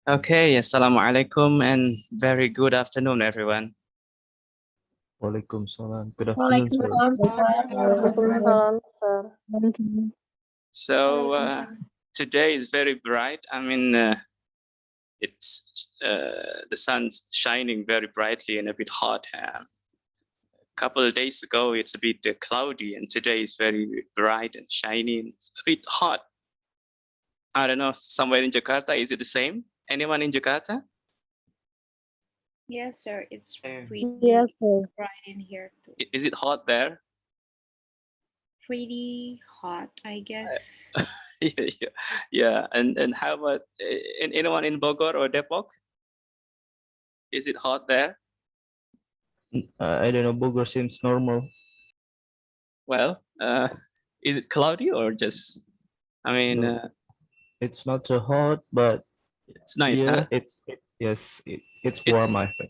Okay, Assalamualaikum and very good afternoon, everyone. Waalaikumsalam. Good afternoon, sir. Waalaikumsalam, Waalaikumsalam, sir. So today is very bright. It's the sun's shining very brightly and a bit hot. A couple of days ago, it's a bit cloudy, and today is very bright and shiny and a bit hot. I don't know, somewhere in Jakarta, is it the same? Anyone in Jakarta? Yes, sir. It's pretty Yes, sir. bright in here too. Is it hot there? Pretty hot, I guess. Yeah. And how about anyone in Bogor or Depok? Is it hot there? I don't know, Bogor seems normal. Well, is it cloudy or just? No. It's not so hot, but it's nice, yeah, huh? It's warm, I think.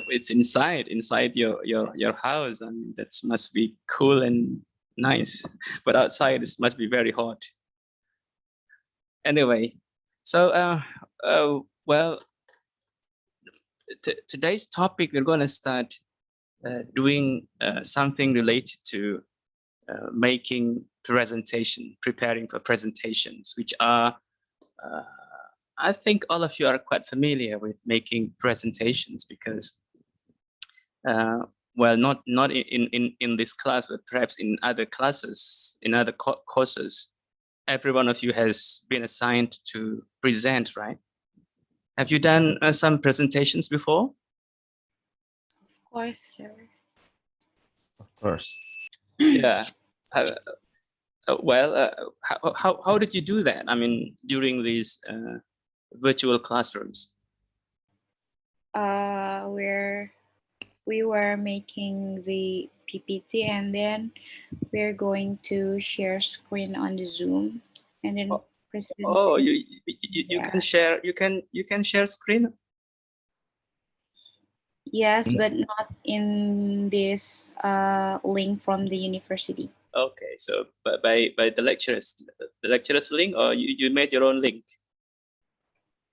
It's inside your house, and that must be cool and nice. But outside, it must be very hot. Anyway, so well, today's topic, we're going to start doing something related to making preparing for presentations, which are, I think all of you are quite familiar with making presentations because, well, not in this class, but perhaps in other classes, in other courses, every one of you has been assigned to present, right? Have you done some presentations before? Of course, sir. Of course. Yeah. Well, how did you do that? I mean, during these virtual classrooms? We were making the PPT, and then we're going to share screen on the Zoom, and then present. Oh, you can share. You can share screen. Yes, but not in this link from the university. Okay, so by the lecturer's link, or you made your own link?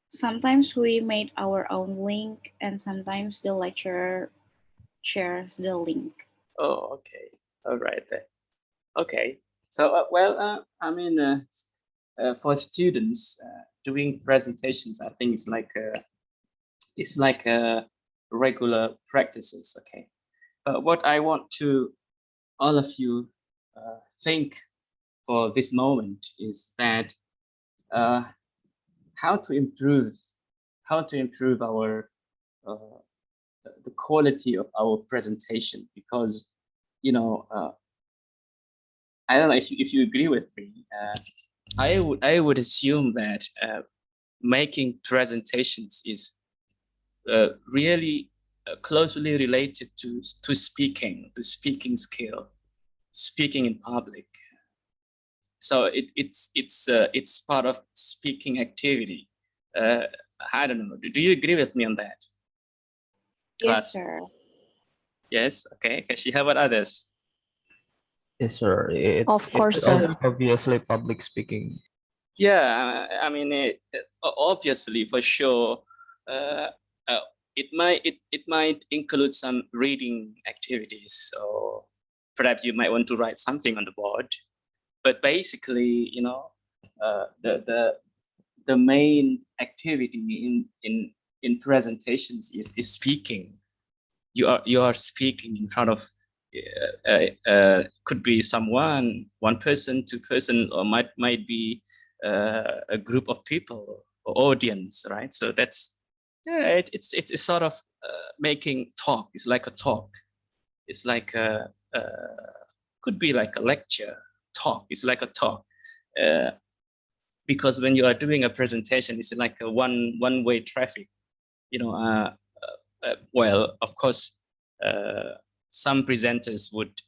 Sometimes we made our own link, and sometimes the lecturer shares the link. Oh, okay. All right then. Okay. So for students doing presentations, I think it's like regular practices. Okay. But what I want to all of you think for this moment is that how to improve our the quality of our presentation, because I don't know if you agree with me. I would assume that making presentations is really closely related to speaking, the speaking skill, speaking in public. So it's part of speaking activity. I don't know. Do you agree with me on that? Yes, sir. Yes. Okay. Kashi, how about others? Yes, sir. Of course, sir. Obviously public speaking. Yeah, I mean, obviously, for sure, it might include some reading activities, or perhaps you might want to write something on the board. But basically, the main activity in presentations is speaking. You are speaking in front of could be one person, two person, or might be a group of people or audience, right? So that's it's sort of making talk. It's like a talk. It's like could be like a lecture talk. It's like a talk. Because when you are doing a presentation, it's like a one-way traffic. Well, of course, some presenters would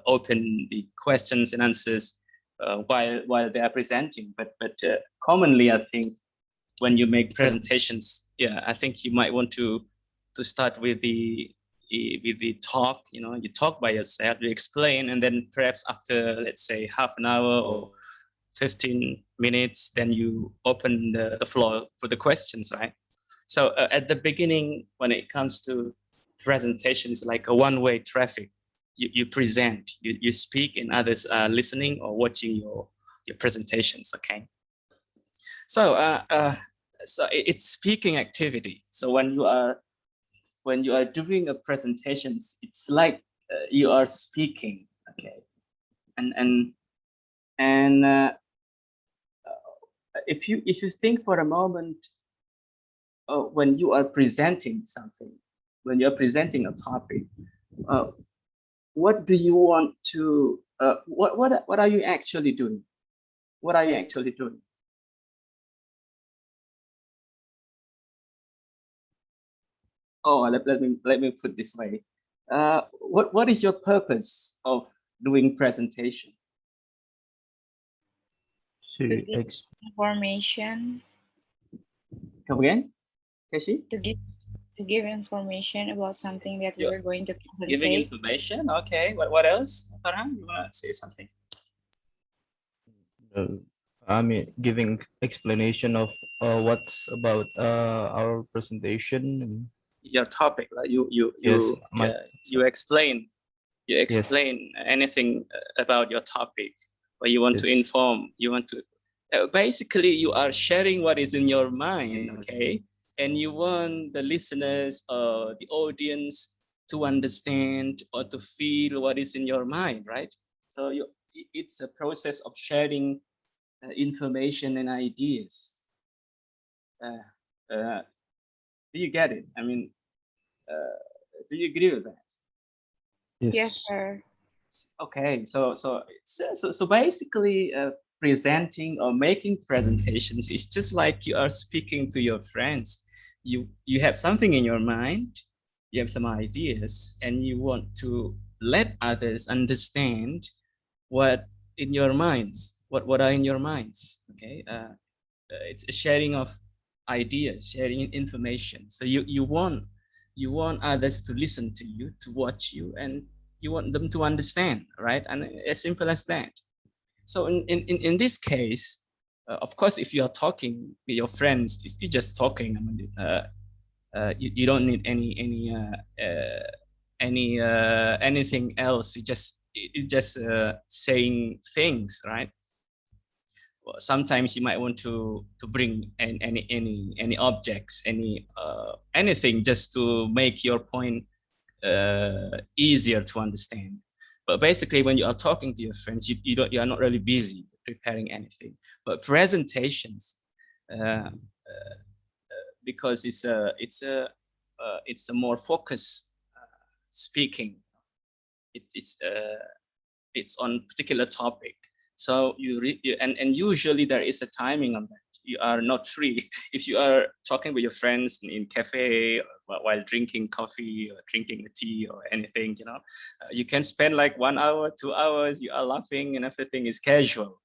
open the questions and answers while they are presenting, but commonly, I think when you make presentations, I think you might want to start with the talk. You talk by yourself, you explain, and then perhaps after, let's say, half an hour or 15 minutes, then you open the floor for the questions, right? So at the beginning, when it comes to presentations, like a one-way traffic, you present, you speak, and others are listening or watching your presentations. Okay. So it's speaking activity. So when you are doing a presentations, it's like you are speaking. Okay. And if you think for a moment, when you are presenting something, when you're presenting a topic, what do you want to? What are you actually doing? What are you actually doing? Oh, let me put this way. What is your purpose of doing presentation? To To give ex information, Come again, Kashi? to give information about something that Yeah. we're going to Giving present. information. Okay. What else? Farhan, you wanna say something? I mean, giving explanation of what's about our presentation. Your topic, right? Yes, You explain yes, anything about your topic, or you want to yes. inform, you want to basically you are sharing what is in your mind. Okay. And you want the listeners or the audience to understand or to feel what is in your mind, right? So it's a process of sharing information and ideas. Do you get it? I mean, do you agree with that? Yes, sir. Okay, so basically, presenting or making presentations is just like you are speaking to your friends. You have something in your mind, you have some ideas, and you want to let others understand what in your minds, what are in your minds. Okay, it's a sharing of ideas, sharing information. So you want others to listen to you, to watch you, and you want them to understand, right? And as simple as that. So in this case, of course, if you are talking with your friends, you're just talking. I mean, you don't need anything else. It's just saying things, right? Well, sometimes you might want to bring any objects, anything, just to make your point easier to understand. But basically, when you are talking to your friends, you are not really busy preparing anything. But presentations, because it's a more focused speaking. It's on particular topic. So and usually there is a timing on that. You are not free if you are talking with your friends in cafe while drinking coffee or drinking a tea or anything. You can spend like 1 hour, 2 hours. You are laughing and everything is casual.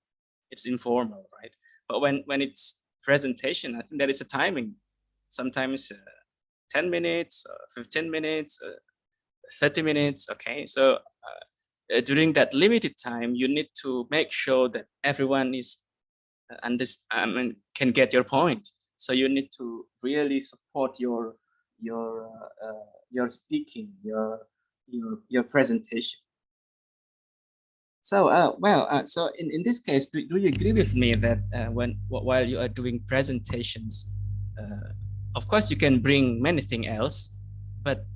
It's informal, right? But when it's presentation, I think there is a timing. Sometimes 10 minutes, 15 minutes, 30 minutes. Okay, so during that limited time, you need to make sure that everyone is can get your point. So you need to really support your speaking, your presentation. So so in this case, do you agree with me that while you are doing presentations, of course you can bring many things else, but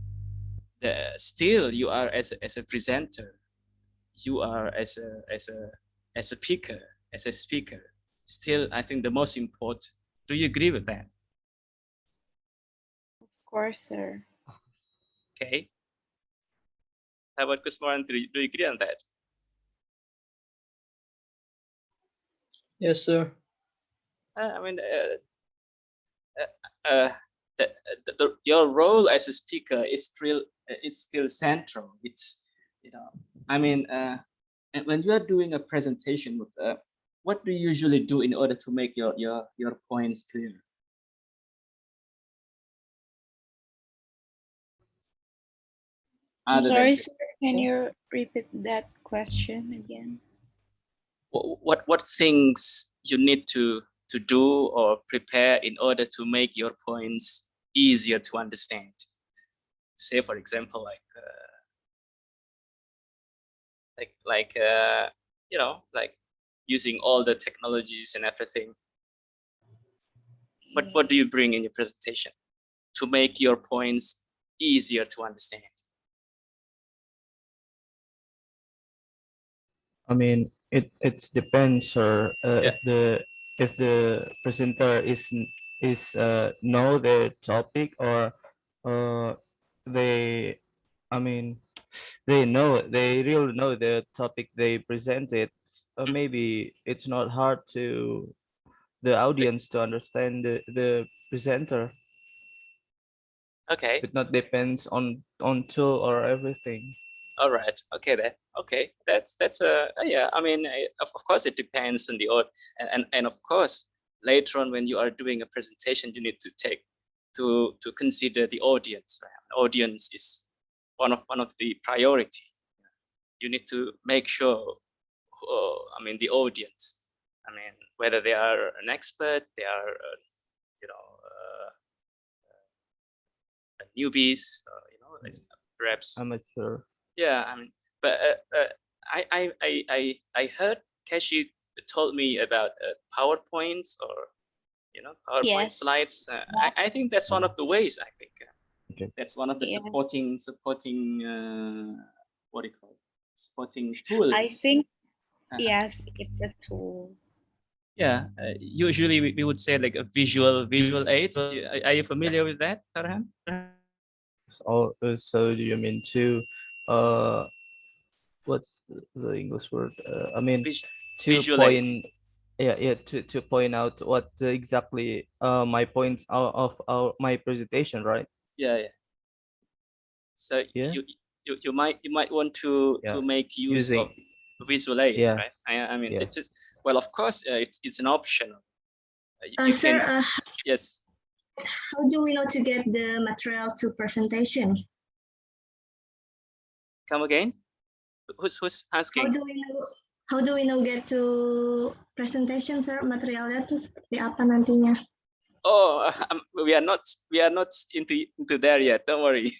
still you are as a presenter, you are as a speaker, still I think the most important. Do you agree with that? Of course, sir. Okay. How about Kusmaran? Do you agree on that? Yes, sir. I mean, your role as a speaker is still central. It's I mean, and when you are doing a presentation with what do you usually do in order to make your points clear? I'm Other than sorry, just sir. Can you repeat that question again? what things you need to do or prepare in order to make your points easier to understand. Say, for example, you know, like using all the technologies and everything. What do you bring in your presentation to make your points easier to understand? I mean, it depends, sir. Yeah. If the presenter is know the topic, or they, I mean, they really know the topic they presented. Maybe it's not hard to the audience to understand the presenter. Okay. It not depends on tool or everything. All right. Okay. Okay. That's yeah. I mean, of course, it depends on the and of course, later on when you are doing a presentation, you need to take to consider the audience. Right? Audience is one of the priority. You need to make sure. I mean, the audience. I mean, whether they are an expert, they are you know newbies, perhaps. Amateur. Yeah, I mean, but I heard Kashi told me about PowerPoints or PowerPoint Yes. slides. I think that's one of the ways. I think Okay. that's one of the Yeah. supporting what do you call it? Supporting tools. I think Uh-huh. yes, it's a tool. Yeah, usually we would say like a visual aids. Are you familiar with that, Farhan? So do you mean to what's the English word? I mean, to Visual point, aids. yeah, to point out what exactly my point of my presentation, right? Yeah. So Yeah. you might want to make use Using, of visual aids, yeah, right? I mean, yeah. it's just, well, of course, it's an option. You Sir, can, yes. how do we know to get the material to presentation? Come again? Who's asking? How do we know get to presentation, sir? Materialnya tuh seperti apa nantinya? Oh, we are not into there yet. Don't worry.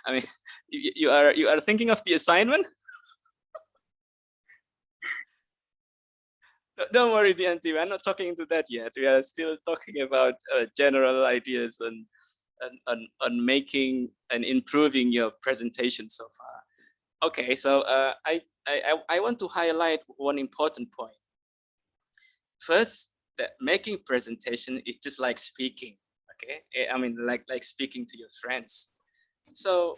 I mean, you are thinking of the assignment. Don't worry, DNT. We are not talking into that yet. We are still talking about general ideas on making and improving your presentation so far. Okay, so I want to highlight one important point. First, that making presentation is just like speaking. Okay, I mean like speaking to your friends. So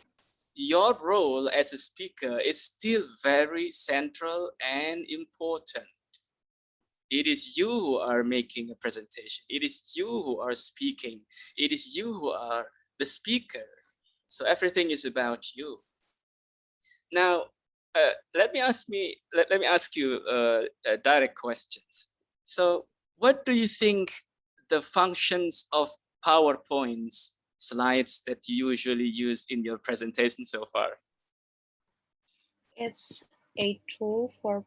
your role as a speaker is still very central and important. It is you who are making a presentation. It is you who are speaking. It is you who are the speaker. So everything is about you. Now, let me ask you direct questions. So, what do you think the functions of PowerPoints slides that you usually use in your presentation so far? It's a tool for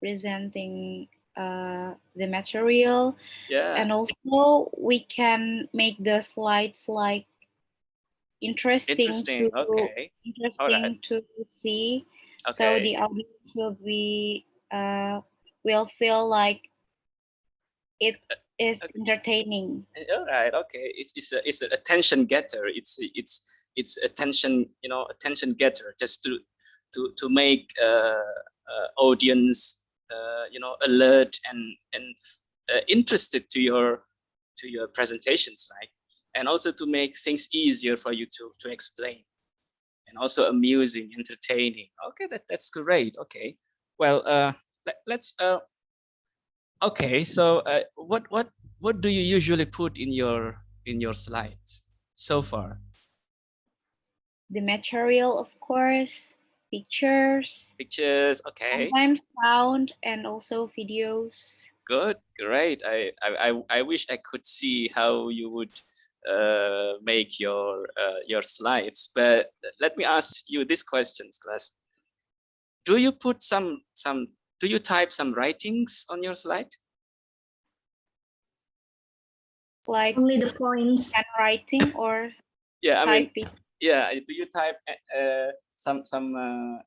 presenting the material. Yeah. And also we can make the slides like interesting to Okay. interesting to see. Okay. So the audience will feel like it is entertaining. All right. Okay. It's an attention getter. It's attention, attention getter, just to make audience alert and interested to your presentations, right? And also to make things easier for you to explain, and also amusing, entertaining. Okay, that's great. Okay, well, let's. Okay, so what do you usually put in your slides so far? The material, of course, pictures. Pictures, okay. Sometimes sound and also videos. Good, great. I wish I could see how you would make your slides. But let me ask you these questions, class. Do you put some do you type some writings on your slide? Like Only the points. handwriting or Yeah, I mean, typing? yeah. Do you type some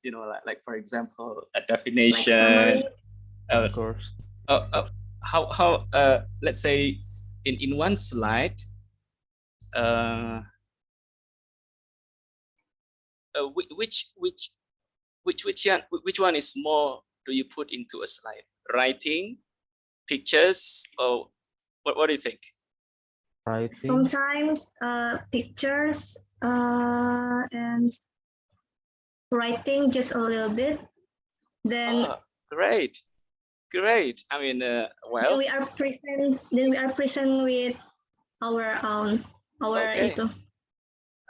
you know, like for example, a definition? summary? Of course. How let's say in one slide, which one is more do you put into a slide? Writing, pictures, or what do you think? Writing. Sometimes pictures and writing just a little bit. Then Oh, great. I mean, then well, we are present. Then we are present with our Okay. itu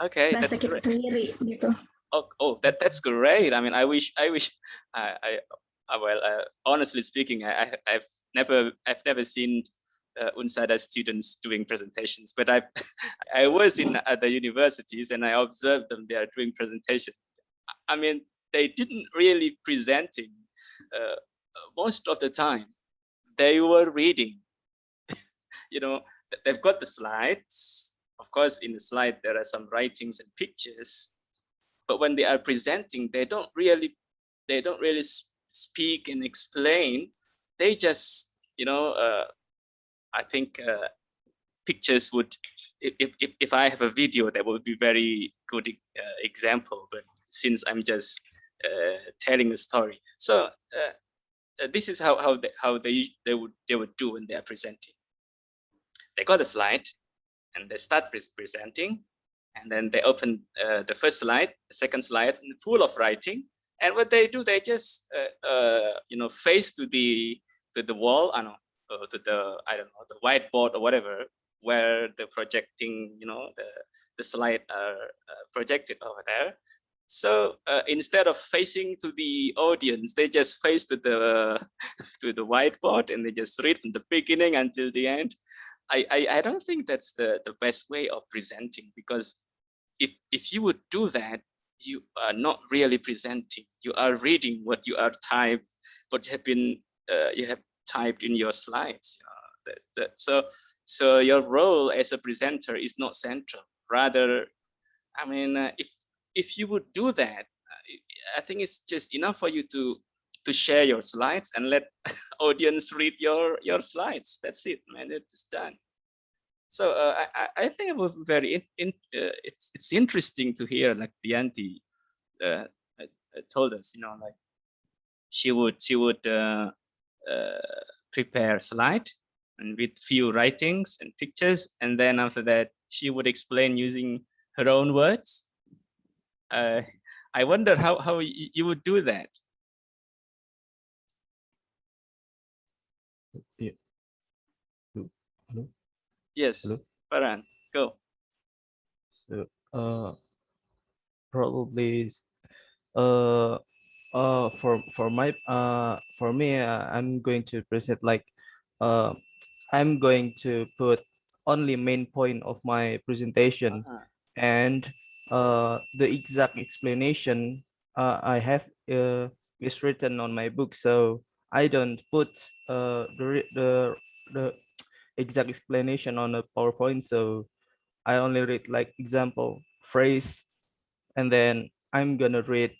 okay, bahasa that's kita great. sendiri gitu. That's great. I mean, I wish, well, honestly speaking, I've never seen Unsada students doing presentations, but I was in at the universities and I observed them. They are doing presentations. I mean, they didn't really presenting most of the time. They were reading. You know, they've got the slides. Of course, in the slide there are some writings and pictures, but when they are presenting, they don't really speak and explain. They just, you know, I think pictures would, if I have a video, that would be very good example. But since I'm just telling a story, so this is how they would do when they are presenting. They got a slide and they start presenting, and then they open the first slide, the second slide, full of writing. And what they do, they just you know, face to the wall, I don't know, to the, I don't know, the whiteboard or whatever, where the projecting, you know, the slide are projected over there. So instead of facing to the audience, they just face to the to the whiteboard and they just read from the beginning until the end. I don't think that's the best way of presenting, because if you would do that, you are not really presenting. You are reading what you are typed, what have been you have typed in your slides. So your role as a presenter is not central. Rather, I mean, if you would do that, I think it's just enough for you to share your slides and let audience read your slides. That's it, man. It's done. So I think it was very it's interesting to hear, like the auntie told us, you know, like she would prepare a slide and with few writings and pictures, and then after that she would explain using her own words. I wonder how you would do that. Yeah. Hello? Yes, Hello? Farhan, go. So, probably for me, I'm going to present like I'm going to put only main point of my presentation, and the exact explanation I have is written on my book, so I don't put the exact explanation on a PowerPoint. So I only read like example phrase, and then I'm gonna read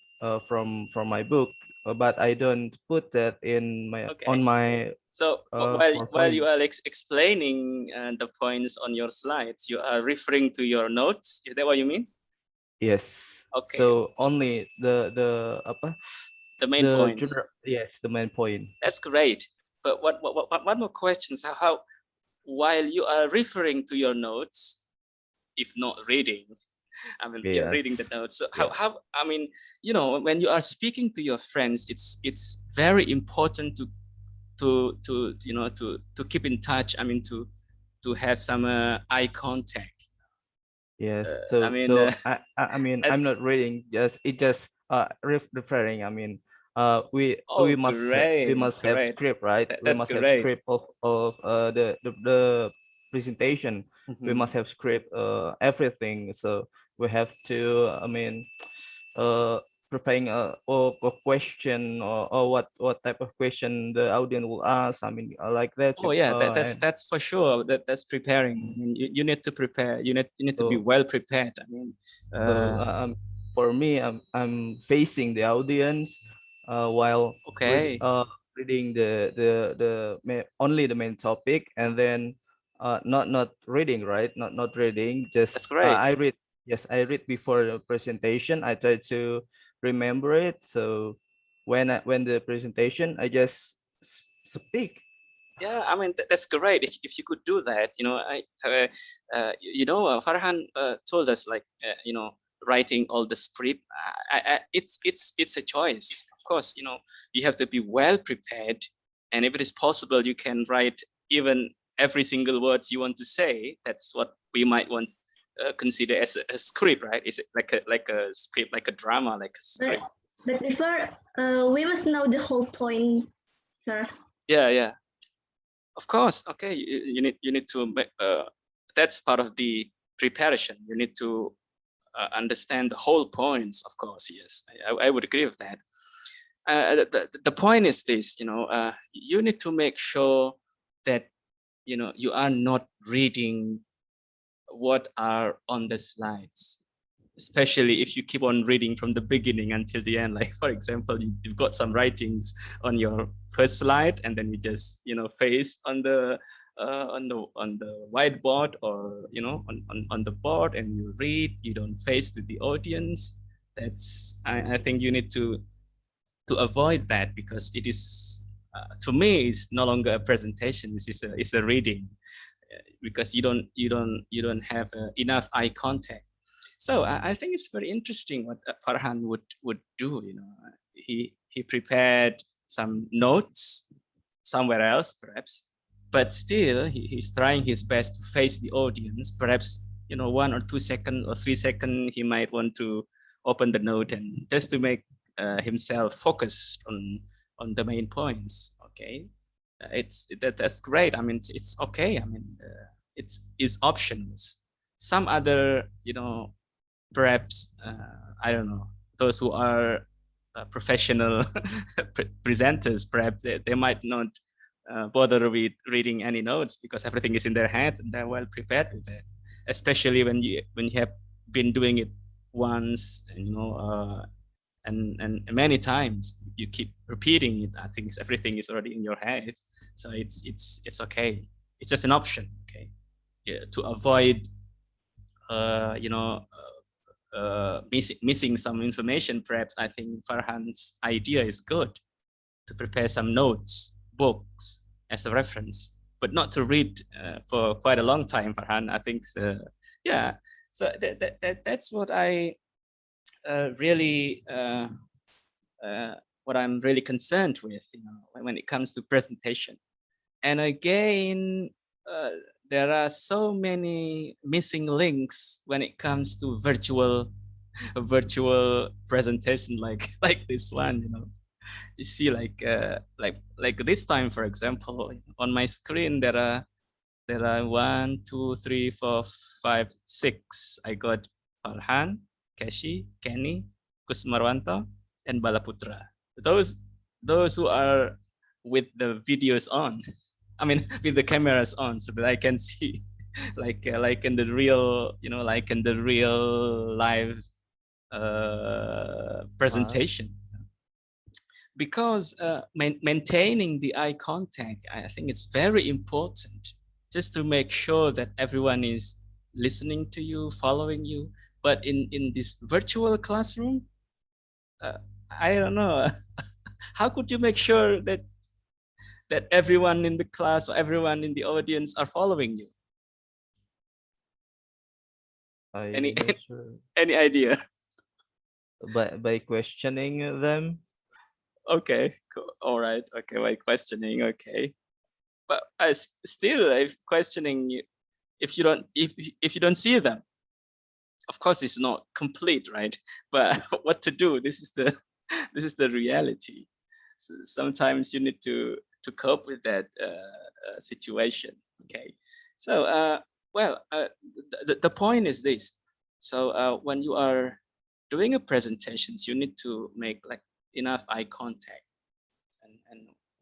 from my book, but I don't put that in my on my So while you PowerPoint. are explaining the points on your slides, you are referring to your notes. Is that what you mean? Yes. Okay. So only the apa? The main points. Yes, the main point. That's great. But one more question. So how, while you are referring to your notes, if not reading, I mean, you're reading the notes. So how, I mean, you know, when you are speaking to your friends, it's very important to you know, to keep in touch. I mean, to have some eye contact. Yes. I mean, I mean, I'm not reading. Just referring. I mean, we must have script, right? We must have script of the presentation. We must have script everything. So we have to. I mean, preparing a question, or what type of question the audience will ask. I mean, like that. Oh yeah, And that's for sure. That's preparing. I mean, you need to prepare. You need to be so well prepared. I mean, so for me, I'm facing the audience while okay, reading only the main topic, and then not reading, right? Not reading. that's Just great. I read. Yes, I read before the presentation. I try to remember it. So when the presentation, I just speak. Yeah, I mean that's great. If you could do that, Farhan told us like writing all the script. It's a choice. Of course, you have to be well prepared, and if it is possible, you can write even every single word you want to say. That's what we might want consider as a script, right? Is it like a script, like a drama, like a script? But before, we must know the whole point, sir. Yeah. Of course, okay. You need to make. That's part of the preparation. You need to understand the whole points. Of course, yes, I would agree with that. The point is this. You need to make sure that you are not reading what are on the slides, especially if you keep on reading from the beginning until the end. Like for example, you've got some writings on your first slide, and then you just face on the whiteboard, or on the board, and you read. You don't face to the audience. That's I think you need to avoid that, because it is to me it's no longer a presentation. It's a reading, because you don't have enough eye contact. So I think it's very interesting what Farhan would do. He prepared some notes somewhere else, perhaps, but still he's trying his best to face the audience. Perhaps 1 or 2 seconds or 3 seconds, he might want to open the note, and just to make himself focused on the main points. Okay, that's great. I mean, it's okay. I mean, it's options. Some other perhaps I don't know, those who are professional presenters, perhaps they might not bother with reading any notes, because everything is in their head and they're well prepared with it. Especially when you have been doing it once, and many times, you keep repeating it. I think everything is already in your head, so it's okay. It's just an option, okay, yeah, to avoid missing some information. Perhaps I think Farhan's idea is good, to prepare some notes, books as a reference, but not to read for quite a long time, Farhan. I think so. Yeah. So that's what I really what I'm really concerned with, when it comes to presentation. And again, there are so many missing links when it comes to virtual presentation, like like this one. You see, like this time, for example, on my screen there are 1, 2, 3, 4, 5, 6. I got Farhan, Keshi, Kenny, Kusmarwanto, and Balaputra. Those who are with the videos on, I mean with the cameras on, so that I can see like in the real, like in the real live presentation. Because maintaining the eye contact, I think it's very important, just to make sure that everyone is listening to you, following you. But in this virtual classroom, I don't know, how could you make sure that everyone in the class or everyone in the audience are following you? Any Sure. any idea? By questioning them. Okay, cool. All right. Okay, by questioning. Okay, but I still, I'm questioning you. If you don't see them, of course it's not complete, right? But what to do? This is the reality. So sometimes you need to cope with that situation. Okay, so the point is this. So when you are doing a presentations, you need to make like enough eye contact,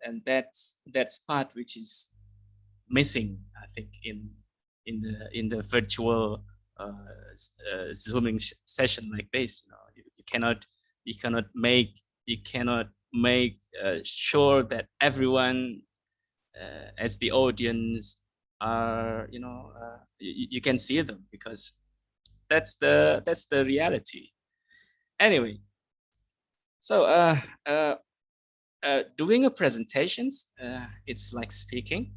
and that's part which is missing, I think, in the virtual zooming session like this. You know, you cannot make sure that everyone as the audience are, you know, you can see them, because that's the reality. Anyway, so doing a presentations, it's like speaking,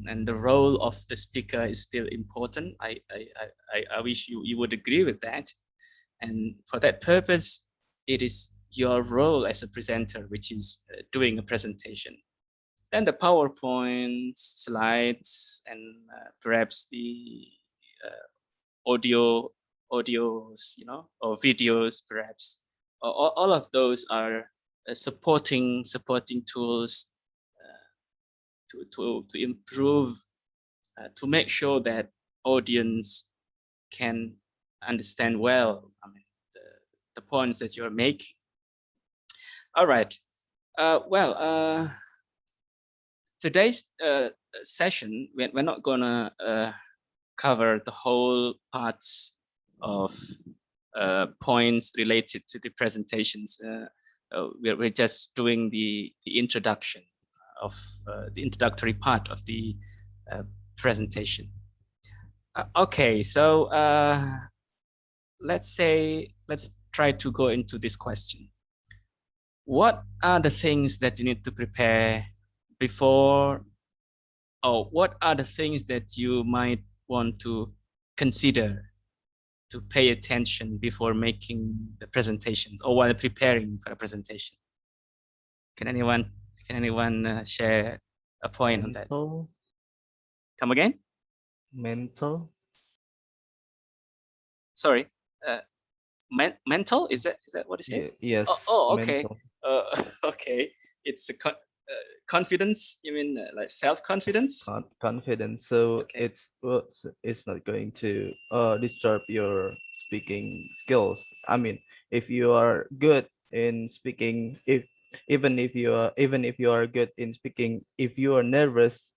and the role of the speaker is still important. I wish you would agree with that. And for that purpose, it is your role as a presenter, which is doing a presentation. Then the PowerPoint slides and perhaps the audios, you know, or videos, perhaps. All of those are supporting tools to improve, to make sure that audience can understand well, I mean, the points that you're making. All right. Today's session, we're not gonna cover the whole parts of points related to the presentations. We're just doing the introduction of the introductory part of the presentation. Okay, so let's try to go into this question. What are the things that you need to prepare before, or what are the things that you might want to consider to pay attention before making the presentations or while preparing for a presentation? Can anyone share a point on that? Come again? Mental. Sorry, mental, is that what you say? Yes. Okay. Mental. Okay, it's a confidence, you mean, like self-confidence? Confidence. So Okay. it's not going to disturb your speaking skills. I mean, if you are good in speaking, even if you are good in speaking, if you are nervous,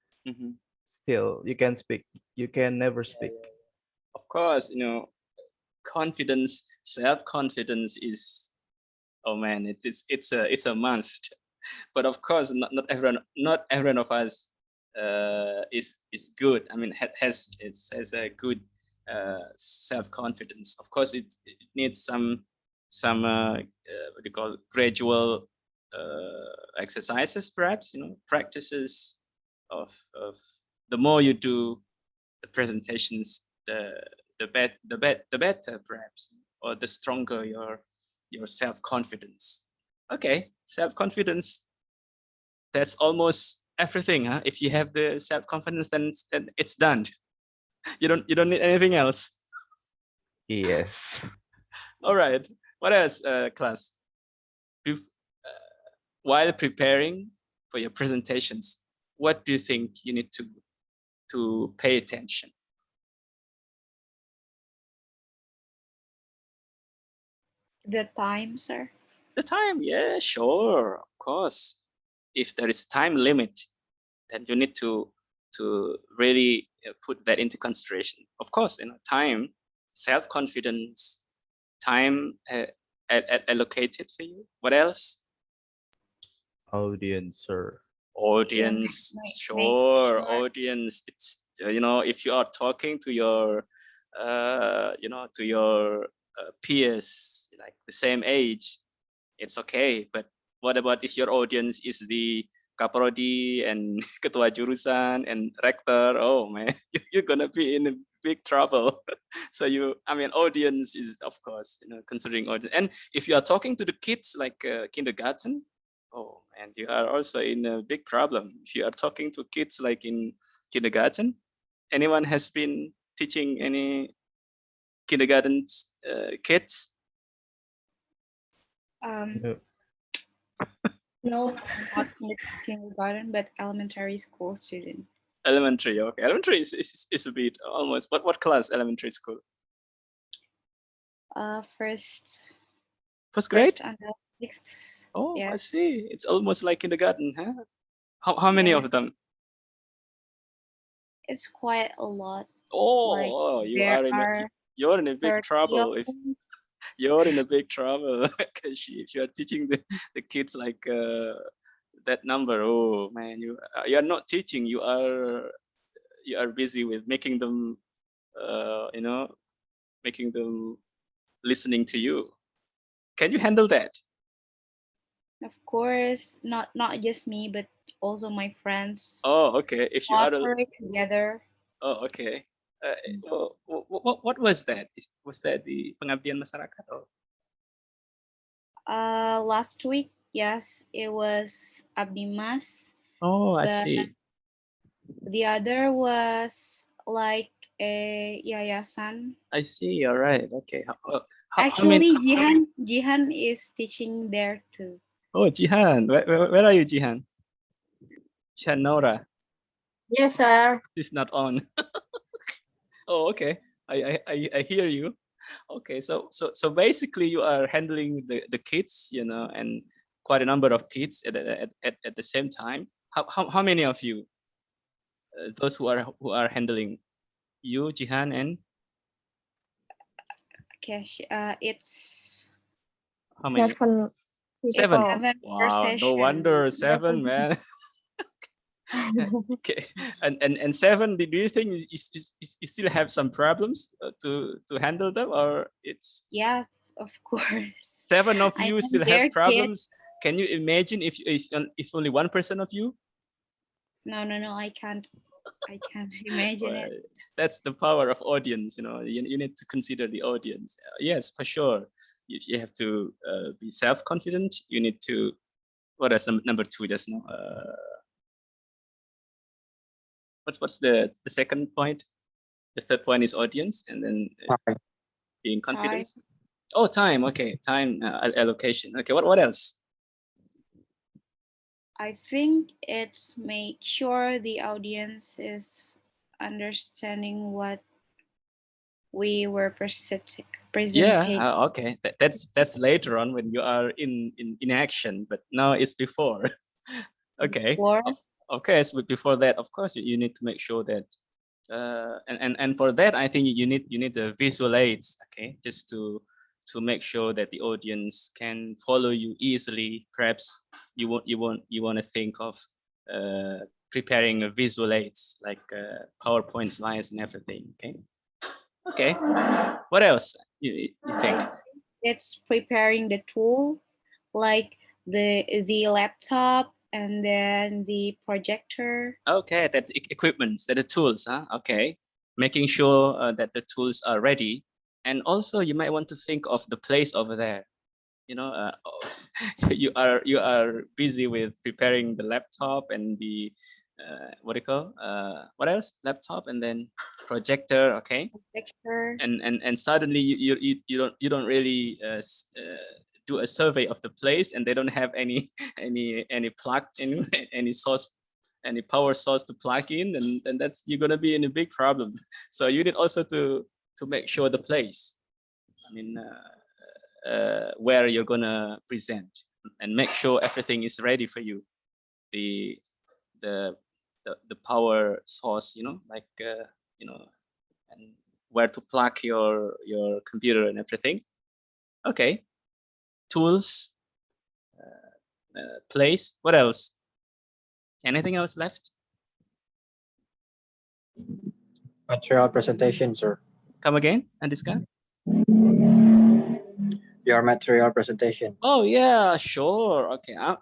still you can speak. You can never speak. Of course, you know, confidence, self-confidence is, oh man, it's a must. But of course, not everyone of us is good. I mean, has a good self-confidence. Of course, it needs some what do you call, gradual exercises, perhaps, you know, practices of the more you do the presentations, the better, perhaps, or the stronger your self-confidence. Okay, self-confidence, that's almost everything, huh? If you have the self-confidence, then it's done. You don't need anything else. Yes. All right. What else, class? While preparing for your presentations, what do you think you need to pay attention? The time, sir. The time, yeah, sure, of course. If there is a time limit, then you need to really put that into consideration. Of course, you know, time, self-confidence, time allocated for you. What else? Audience, sir. Audience, sure, audience. It's, you know, if you are talking to your you know, to your peers like the same age, it's okay. But what about if your audience is the kaprodi and ketua jurusan and rector? Oh man, you're gonna be in big trouble. So I mean, audience is, of course, you know, considering audience. And if you are talking to the kids like kindergarten, oh man, you are also in a big problem. If you are talking to kids like in kindergarten, anyone has been teaching any kindergarten kids? No. No. Not kindergarten, but elementary school student. Elementary, okay. Elementary is a bit almost. What class elementary school? First First grade? until sixth. Oh, I Yes. see. It's almost like kindergarten, huh? How many Yeah. of them? It's quite a lot. Like Oh, there are you're in a big 30 of trouble. If them. you're in a big trouble, because if you're teaching the kids like that number, oh man, you are not teaching. You are busy with making them, making them listening to you. Can you handle that? Of course, not just me, but also my friends. Oh, okay. If you are, Cooperate together. oh, okay. What was that? Was that the pengabdian masyarakat? Or? Last week, yes, it was Abdimas, Oh, I but see. the other was like a yayasan. I see. All right. Okay. How many? Actually, Jihan is teaching there too. Oh, Jihan. Where are you, Jihan? Jihan Nora. Yes, sir. She's not on. Oh, okay. I hear you. Okay. So basically, you are handling the kids, and quite a number of kids at the same time. How many of you? Those who are handling you, Jihan, and Okay, it's how many? 7 Seven. people. 7 per Wow. No session. wonder seven, man. Okay, and seven. Do you think you still have some problems to handle them, or it's Yeah, of course. seven of I you am still their have kid. problems? Can you imagine if only 1% of you? No, I can't imagine Well, it. that's the power of audience. You need to consider the audience. Yes, for sure. You have to be self-confident. You need to. What is number two just now? What's the second point? The third point is audience, and then being confident. Time. Oh, time. Okay, time allocation. Okay, what else? I think it's make sure the audience is understanding what we were presenting. Yeah. Okay. That's later on when you are in action, but now it's before. Okay. Before. Okay. So before that, of course, you need to make sure that. And for that, I think you need the visual aids. Okay, just to make sure that the audience can follow you easily. Perhaps you want to think of preparing a visual aids like PowerPoint slides and everything. Okay. What else you think? It's preparing the tool, like the laptop and then the projector. Okay, that's equipment, that the tools, huh? Okay, making sure that the tools are ready, and also you might want to think of the place over there. You are busy with preparing the laptop and the what do you call what else? Laptop and then projector. Okay, Projector. and suddenly you don't really do a survey of the place, and they don't have any any plug in any source, any power source to plug in, and that's you're gonna be in a big problem. So you need also to make sure the place. I mean, where you're gonna present, and make sure everything is ready for you. The the the power source, like and where to plug your computer and everything. Okay, tools, place. What else? Anything else left? Material presentation, sir. Come again, Andiska? Your material presentation. Oh yeah, sure. Okay, and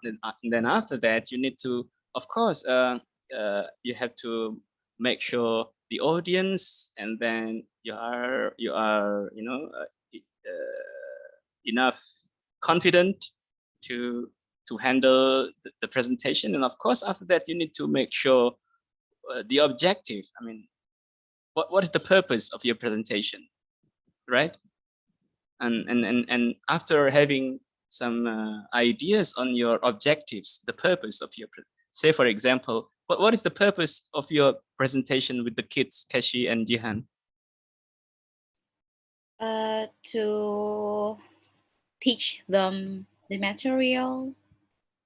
then after that, you need to, of course, you have to make sure the audience, and then you are enough confident to handle the presentation, and of course after that you need to make sure the objective. I mean, what is the purpose of your presentation, right? And after having some ideas on your objectives, the purpose of your say, for example, what is the purpose of your presentation with the kids, Keshi and Jihan? To teach them the material.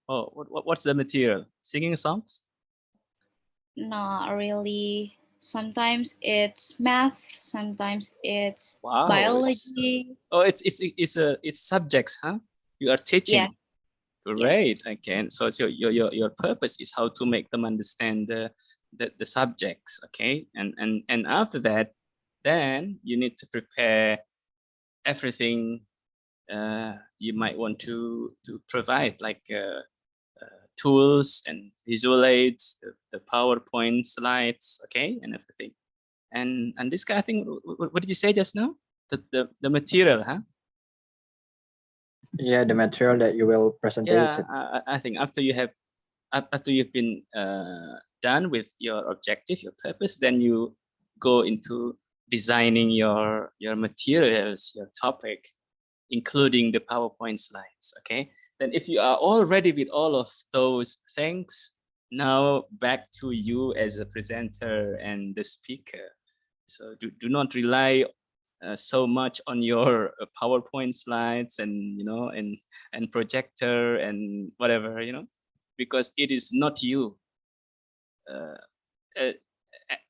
Oh, what's the material? Singing songs? Not really. Sometimes it's math, sometimes it's Wow, biology. it's subjects, huh? You are Yes, teaching. Great. yes. Okay. And so your purpose is how to make them understand the subjects. Okay. And after that, then you need to prepare everything you might want to provide, like tools and visual aids, the PowerPoint slides, okay, and everything. And this guy, I think, what did you say just now? The material, huh? Yeah, the material that you will present Yeah, it. I think after you've been done with your objective, your purpose, then you go into designing your materials, your topic, including the PowerPoint slides. Okay. Then if you are all ready with all of those things, now back to you as a presenter and the speaker. So do not rely so much on your PowerPoint slides and and projector and whatever, because it is not you. Uh, uh,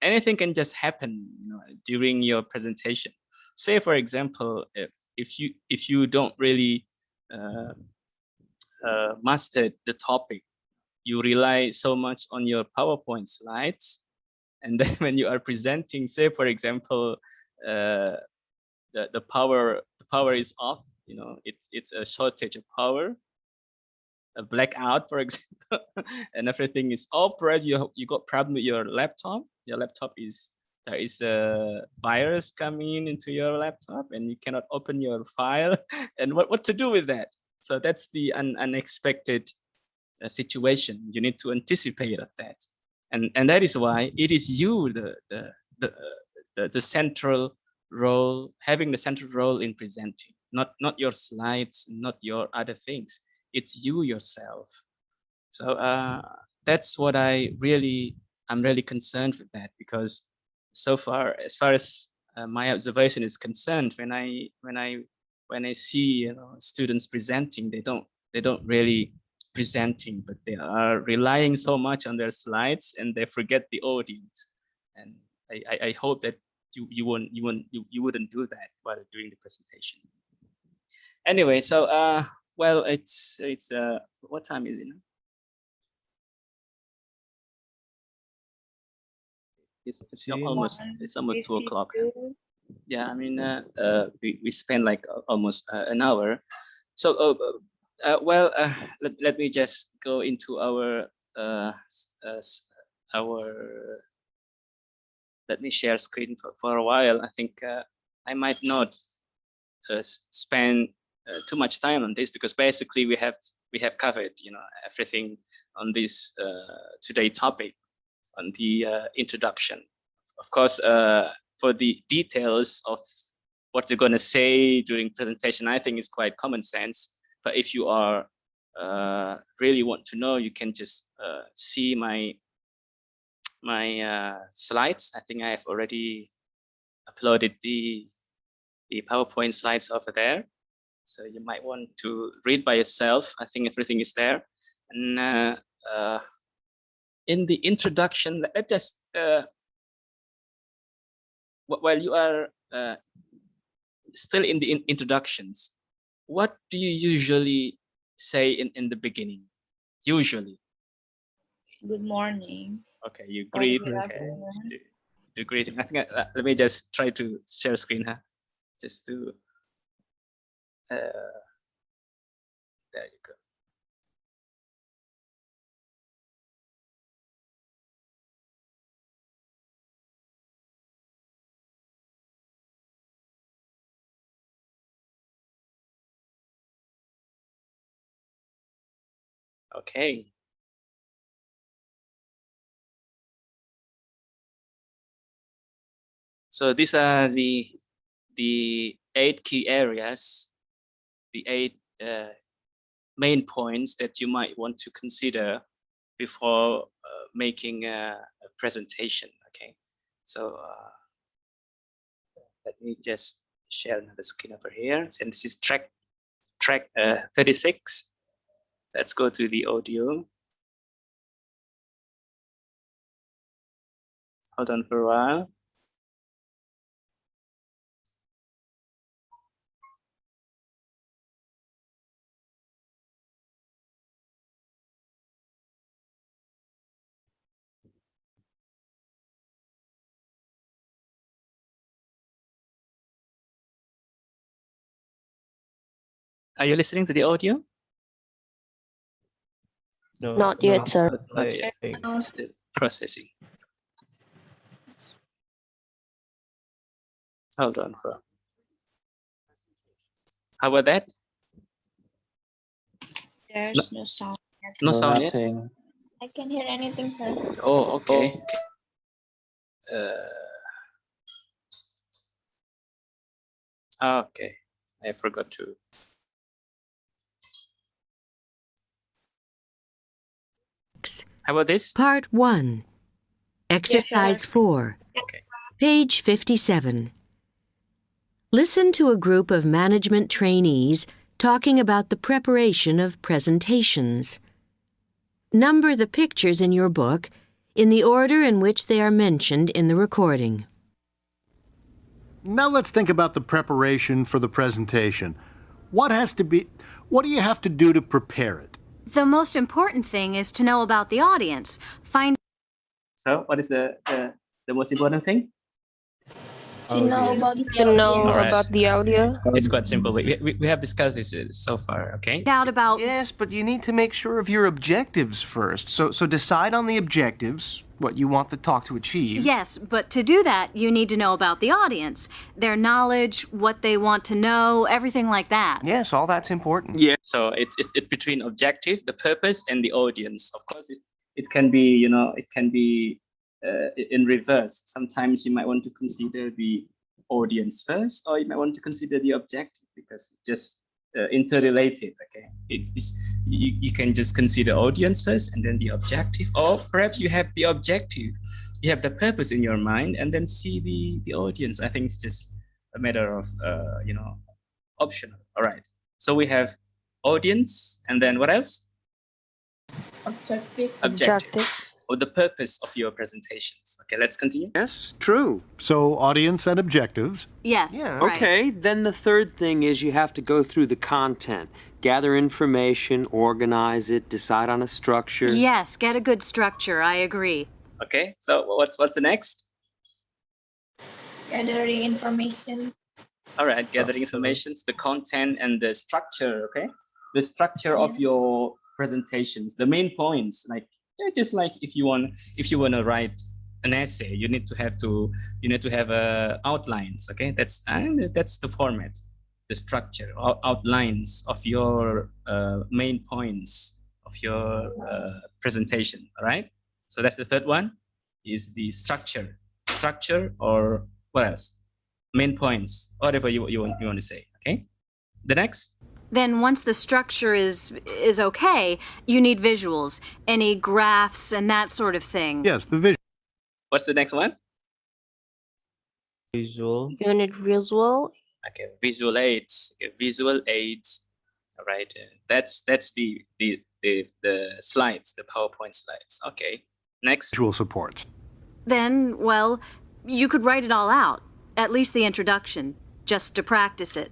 Anything can just happen, during your presentation. Say, for example, if you don't really uh, master the topic, you rely so much on your PowerPoint slides, and then when you are presenting, say, for example, uh, the power is off, it's a shortage of power, a blackout, for example, and everything is operated. You got problem with your laptop. Your laptop is there is a virus coming into your laptop, and you cannot open your file. And what to do with that? So that's the unexpected situation. You need to anticipate of that, and that is why it is you the the central role, having the central role in presenting, not your slides, not your other things. It's you yourself. So that's what I'm really concerned with that, because so far, as far as my observation is concerned, when I see students presenting, they don't really presenting, but they are relying so much on their slides and they forget the audience. And I hope that you wouldn't do that while doing the presentation. Anyway, so well, it's what time is it now? It's almost 2 o'clock. Yeah, I mean, we spent like almost an hour. So well, let me just go into our our let me share screen for a while. I think I might not spend too much time on this, because basically we have covered everything on this today topic, on the introduction. Of course, for the details of what you're going to say during presentation, I think it's quite common sense. But if you are really want to know, you can just see my slides. I think I have already uploaded the PowerPoint slides over there. So you might want to read by yourself. I think everything is there. And in the introduction, let's just while you are still in the introductions, what do you usually say in the beginning? Usually. Good morning. Okay, you Or greet. good Okay, afternoon. do greeting. I think let me just try to share screen, huh? Just to there you go. Okay. So these are the 8 key areas, the 8 main points that you might want to consider before making a presentation. Okay, so let me just share another screen over here. And this is track 36. Let's go to the audio. Hold on for a while. Are you listening to the audio? No, Not yet, sir. Not yet. It's still processing. Hold on for. How about that? There's no sound. No sound yet? nothing. I can't hear anything, sir. Oh, okay. Okay, I forgot to. How about this? Part 1. Exercise 4. Page 57. Listen to a group of management trainees talking about the preparation of presentations. Number the pictures in your book in the order in which they are mentioned in the recording. Now let's think about the preparation for the presentation. What do you have to do to prepare it? The most important thing is to know about the audience. So, what is the most important thing? To know about the To know All right. about the audio. It's quite simple. We have discussed this so far, okay? Out about Yes, but you need to make sure of your objectives first. So decide on the objectives, what you want the talk to achieve. Yes, but to do that, you need to know about the audience, their knowledge, what they want to know, everything like that. Yes, all that's important. Yeah. So it's between objective, the purpose, and the audience. Of course, it can be, it can be in reverse. Sometimes you might want to consider the audience first, or you might want to consider the objective, because it's just interrelated. Okay, you can just consider audience first and then the objective, or perhaps you have the objective, you have the purpose in your mind, and then see the audience. I think it's just a matter of optional. All right. So we have audience, and then what else? objective. Objective. Or the purpose of your presentations. Okay, let's continue. Yes, true. So audience and objectives. Yes, Yeah. right. Okay, then the third thing is you have to go through the content, gather information, organize it, decide on a structure. Yes, get a good structure, I agree. Okay, so what's the next? Gathering information. All right, gathering information, the content and the structure. Okay, the structure of your presentations, the main points. Like just like if you want to write an essay, you need to have outlines. Okay, that's the format, the structure, outlines of your main points of your presentation. All right, so that's the third one, is the structure, or what else? Main points, whatever you want to say. Okay, the next. Then once the structure is okay, you need visuals, any graphs and that sort of thing. Yes, the vision. What's the next one? Visual. You need visual. Okay, visual aids. Okay, visual aids. All right, that's the slides, the PowerPoint slides. Okay, next. Visual supports. Then, well, you could write it all out, at least the introduction, just to practice it.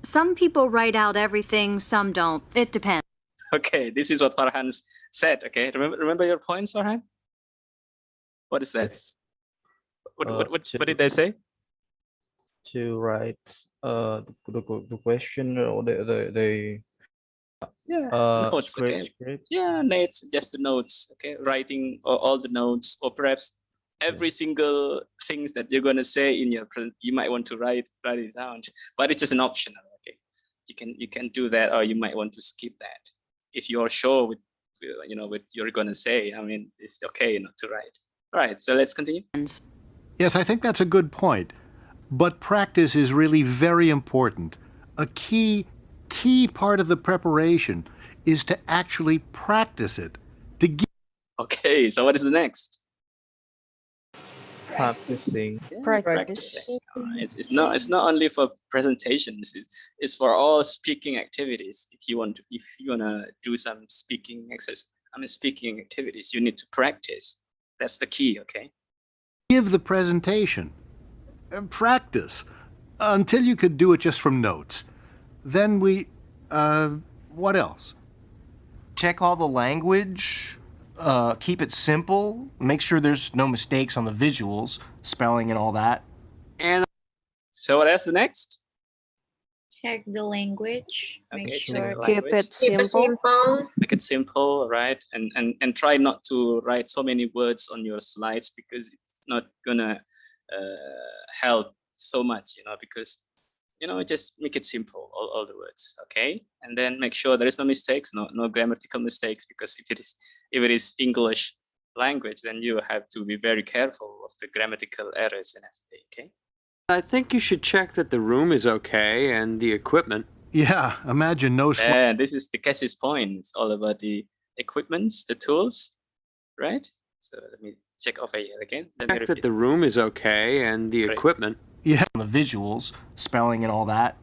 Some people write out everything, some don't. It depends. Okay, this is what Farhan said. Okay, remember your points, Farhan? What is that? What did they say? To write the question or the notes. script. Yeah, notes, just the notes. Okay, writing all the notes, or perhaps every single things that you're gonna say in your you might want to write it down, but it's just an optional. Okay, you can do that, or you might want to skip that if you're sure with what you're gonna say. I mean, it's okay not to write. All right, so let's continue. Yes, I think that's a good point. But practice is really very important. A key part of the preparation is to actually practice it. Okay, so what is the next? Practicing. Yeah, practicing. It's not only for presentations. It's for all speaking activities. If you wanna do some speaking exercise, speaking activities, you need to practice. That's the key. Okay. Give the presentation. Practice until you could do it just from notes. Then what else? Check all the language. Keep it simple. Make sure there's no mistakes on the visuals, spelling and all that. And so what else? The next? Check the language. Okay, Make check sure. the language. Keep it simple. Make it simple, right? And try not to write so many words on your slides because it's not gonna help so much, because just make it simple, all the words, okay? And then make sure there is no mistakes, no grammatical mistakes, because if it is English language, then you have to be very careful of the grammatical errors and everything, okay? I think you should check that the room is okay and the equipment. Yeah, imagine no slide. And this is the Cash's point. It's all about the equipments, the tools, right? So let me check over here again. Check that the room is okay and the equipment. Yeah, on the visuals, spelling and all that.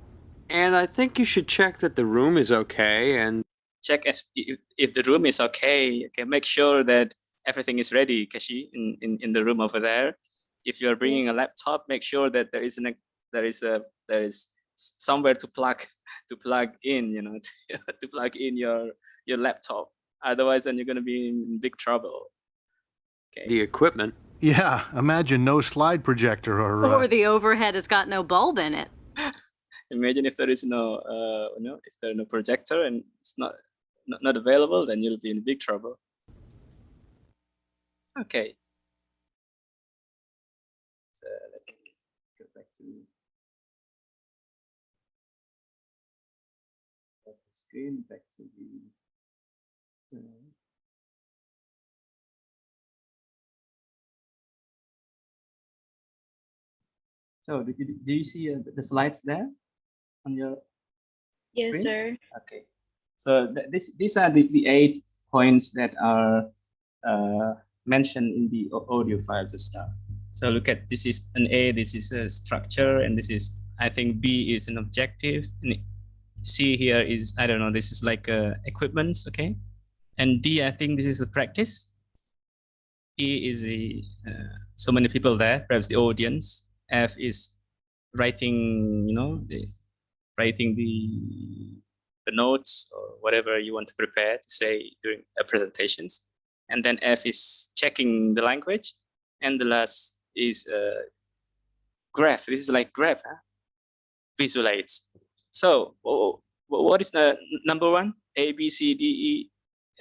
And I think you should check that the room is okay and check if the room is okay. Okay, make sure that everything is ready, Kashi, in the room over there. If you are bringing a laptop, make sure that there is somewhere to plug in, to plug in your laptop. Otherwise, then you're going to be in big trouble. Okay. The equipment. Yeah, imagine no slide projector Or the overhead has got no bulb in it. Imagine if there is no projector and it's not available, then you'll be in big trouble. Okay. So let me go back to the screen, back to the. So do you see the slides there on your Yes, screen? sir. Okay. So these are the 8 points that are mentioned in the audio files and stuff. So look at, this is an A, this is a structure, and this is, I think B is an objective. And C here is, I don't know, this is like equipments, okay? And D, I think this is the practice. E is the so many people there, perhaps the audience. F is writing, writing the notes or whatever you want to prepare to say during presentations. And then F is checking the language. And the last is graph. This is like graph, huh? Visualize. So what is the number 1? A, B, C, D, E,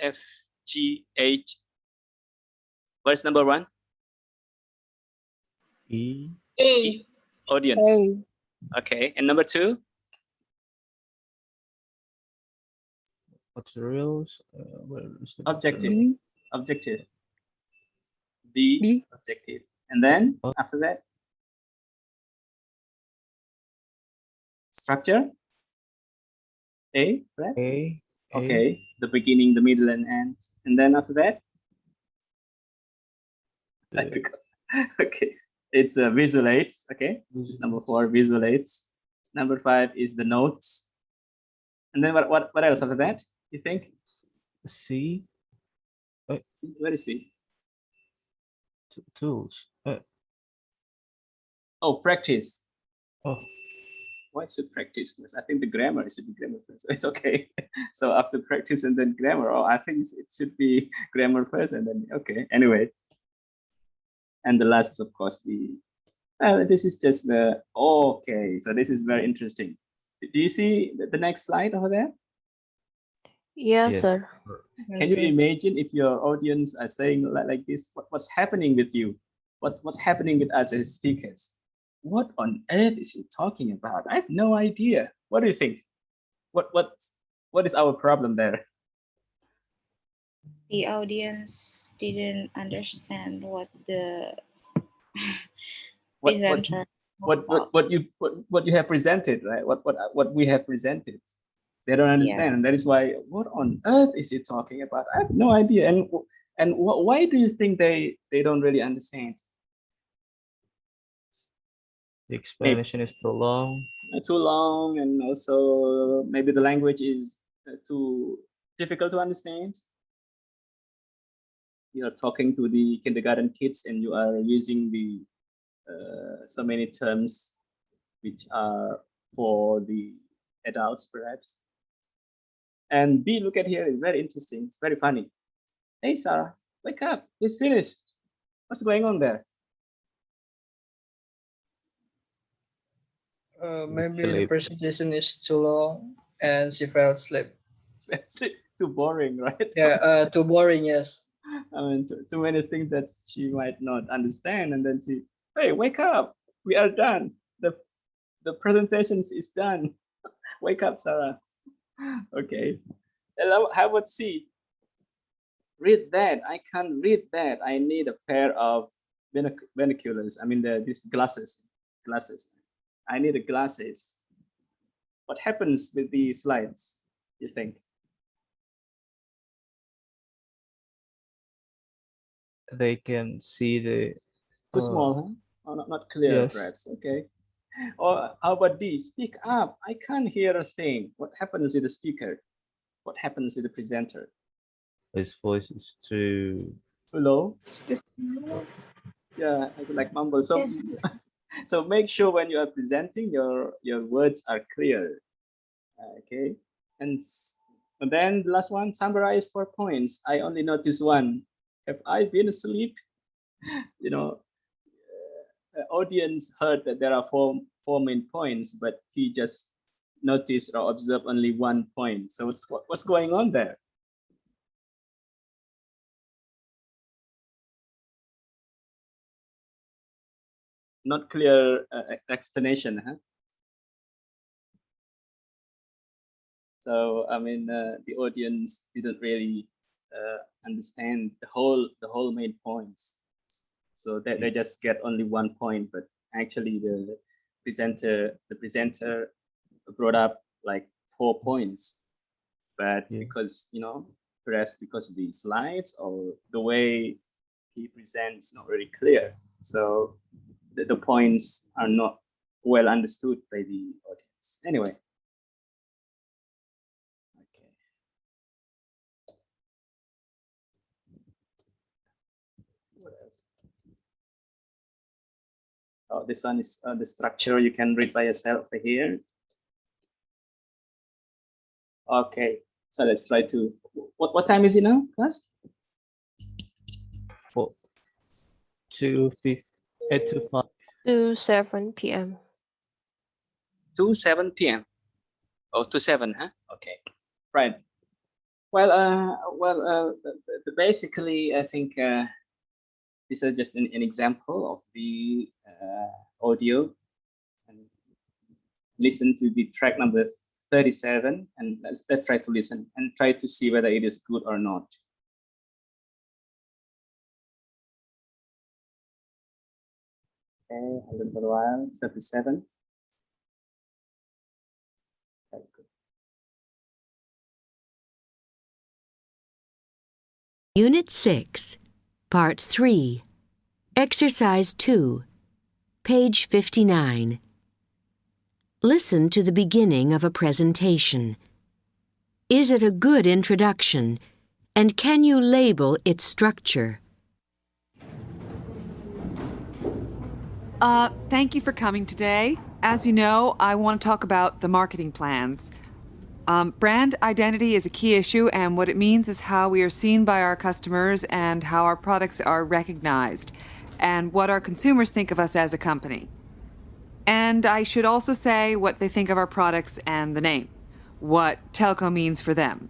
F, G, H. What is number 1? E. A. Audience. A. Okay. And number 2? Materials. Objective. Objective. B. Objective. And then after that, structure. A, perhaps? A. Okay. The beginning, the middle, and end. And then after that? Okay. It's visual aids. Okay. It's number 4, visual aids. Number 5 is the notes. And then what else after that, you think? C. Where is C? Tools. Oh, practice. Oh. Why should practice first? I think the grammar should be grammar first. It's okay. So after practice and then grammar. Oh, I think it should be grammar first and then, okay. Anyway. And the last is, of course, this is just the, okay. So this is very interesting. Do you see the next slide over there? Yes, sir. Can you imagine if your audience are saying like this, what's happening with you? What's happening with us as speakers? What on earth is he talking about? I have no idea. What do you think? What is our problem there? The audience didn't understand what the presenter. What you have presented, right? What we have presented. They don't understand, and that is why. What on earth is he talking about? I have no idea. And why do you think they don't really understand? The explanation is too long. Too long, and also maybe the language is too difficult to understand. You are talking to the kindergarten kids and you are using the so many terms which are for the adults perhaps. And B, look at here, it's very interesting, it's very funny. Hey Sarah, wake up, it's finished. What's going on there? Maybe Actually, the presentation is too long and she fell asleep. Too boring, right? Yeah, too boring, yes. I mean, too many things that she might not understand, and then she, hey, wake up, we are done. The presentation is done. Wake up, Sarah. Okay. Hello, how about C? Read that. I can't read that. I need a pair of binoculars. I mean, these glasses. I need a glasses. What happens with the slides, you think? they can see the. Too small, huh? Or not clear, Yes. perhaps. Okay. Or how about D? Speak up. I can't hear a thing. What happens with the speaker? What happens with the presenter? His voice is too. Too low? Yeah, it's like mumble. So, Yes. so make sure when you are presenting, your words are clear. Okay. And then the last one, summarize 4 points. I only noticed one. Have I been asleep? You know, audience heard that there are four main points, but he just noticed or observed only 1 point. So what's going on there? Not clear explanation, huh? So I mean, the audience didn't really understand the whole main points. So they just get only 1 point, but actually the presenter brought up like 4 points. But because, you know, perhaps because of the slides or the way he presents not really clear, so the points are not well understood by the audience. Anyway. Okay. What else? Oh, this one is the structure. You can read by yourself over here. Okay, so let's try to. What time is it now, class? 7 p.m. 7 p.m. Oh, 7, huh? Okay, right. Well, basically, I think this is just an example of the audio. And listen to the track number 37, and let's try to listen and try to see whether it is good or not. Okay, hold on for a while. 37. Okay, good. Unit 6, Part 3, Exercise 2, page 59. Listen to the beginning of a presentation. Is it a good introduction? And can you label its structure? Thank you for coming today. As you know, I want to talk about the marketing plans. Brand identity is a key issue, and what it means is how we are seen by our customers and how our products are recognized, and what our consumers think of us as a company. And I should also say what they think of our products and the name, what telco means for them.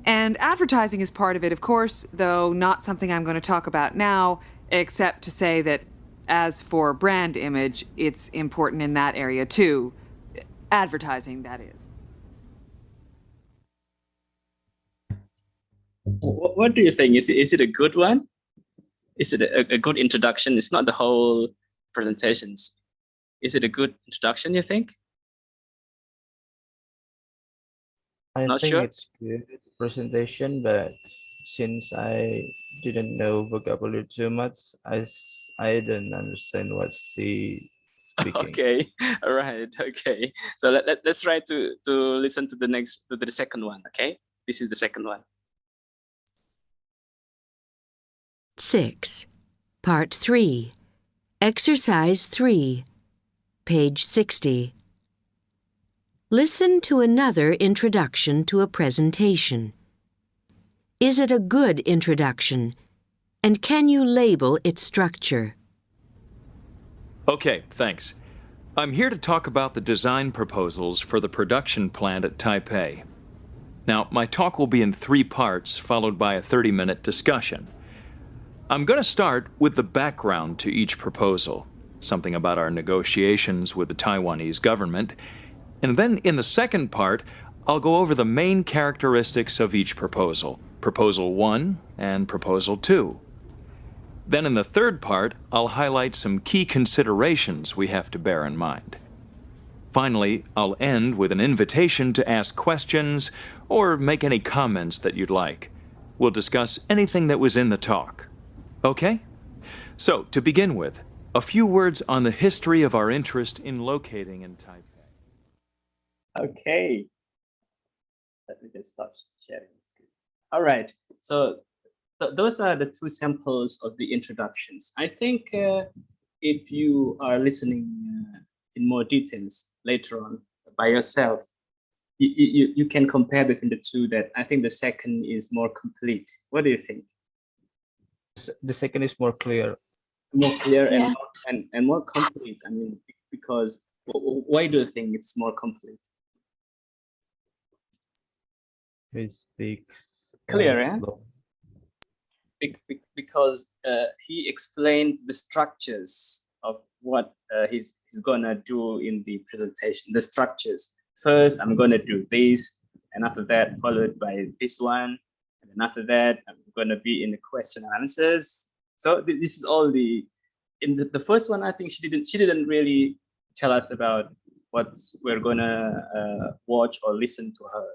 And advertising is part of it, of course, though not something I'm going to talk about now, except to say that as for brand image, it's important in that area too. Advertising, that is. What do you think? Is it a good one? Is it a good introduction? It's not the whole presentations. Is it a good introduction, you think? I Not think sure? it's good presentation, but since I didn't know vocabulary too much, I didn't understand what she speaking. Okay, all right, okay. So let's try to listen to the second one, okay? This is the second one. 6. Part 3. Exercise 3. Page 60. Listen to another introduction to a presentation. Is it a good introduction? And can you label its structure? Okay, thanks. I'm here to talk about the design proposals for the production plant at Taipei. Now, my talk will be in 3 parts, followed by a 30-minute discussion. I'm going to start with the background to each proposal, something about our negotiations with the Taiwanese government, and then in the second part, I'll go over the main characteristics of each proposal, Proposal 1 and Proposal 2. Then in the third part, I'll highlight some key considerations we have to bear in mind. Finally, I'll end with an invitation to ask questions or make any comments that you'd like. We'll discuss anything that was in the talk. Okay? So, to begin with, a few words on the history of our interest in locating in Taipei. Okay. Let me just stop sharing the screen. All right. So those are the 2 samples of the introductions. I think if you are listening in more details later on by yourself, you can compare between the 2 that I think the second is more complete. What do you think? The second is more clear. More clear Yeah. and more complete. I mean, because why do you think it's more complete? He speaks Clear, eh? slow. Because he explained the structures of what he's gonna do in the presentation. The structures. First, I'm gonna do this, and after that, followed by this one, and then after that, I'm gonna be in the question and answers. So this is all in the first one. I think she didn't really tell us about what we're gonna watch or listen to her.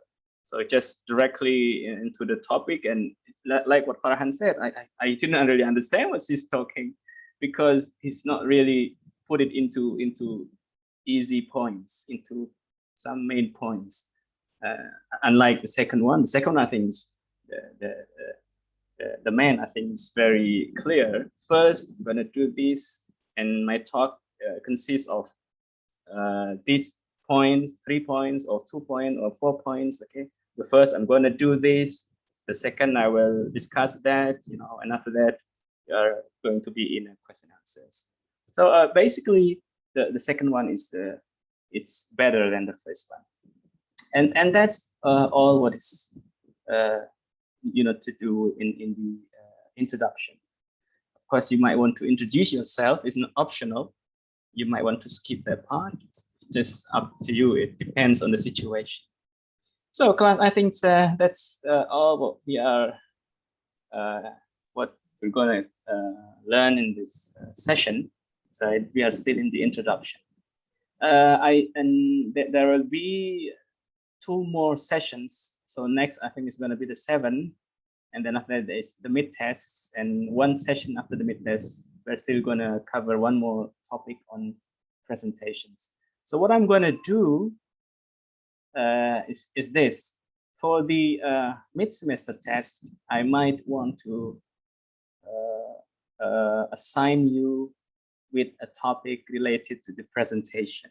So just directly into the topic, and like what Farhan said, I didn't really understand what she's talking, because he's not really put it into easy points, into some main points. Unlike the second one, I think is the man, I think, is very clear. First, I'm gonna do this, and my talk consists of these points, 3 points, or 2 points, or 4 points. Okay. The first, I'm going to do this. The second, I will discuss that, and after that, we are going to be in a question answers. So basically, the second one is it's better than the first one, and that's all what is to do in the introduction. Of course, you might want to introduce yourself. It's not optional. You might want to skip that part. It's just up to you. It depends on the situation. So, class, I think that's all what we are, what we're going to learn in this session. So we are still in the introduction. There will be 2 more sessions. So next, I think it's going to be the 7, and then after that is the mid tests, and 1 session after the mid test, we're still going to cover 1 more topic on presentations. So what I'm going to do is this. For the mid-semester test, I might want to assign you with a topic related to the presentation.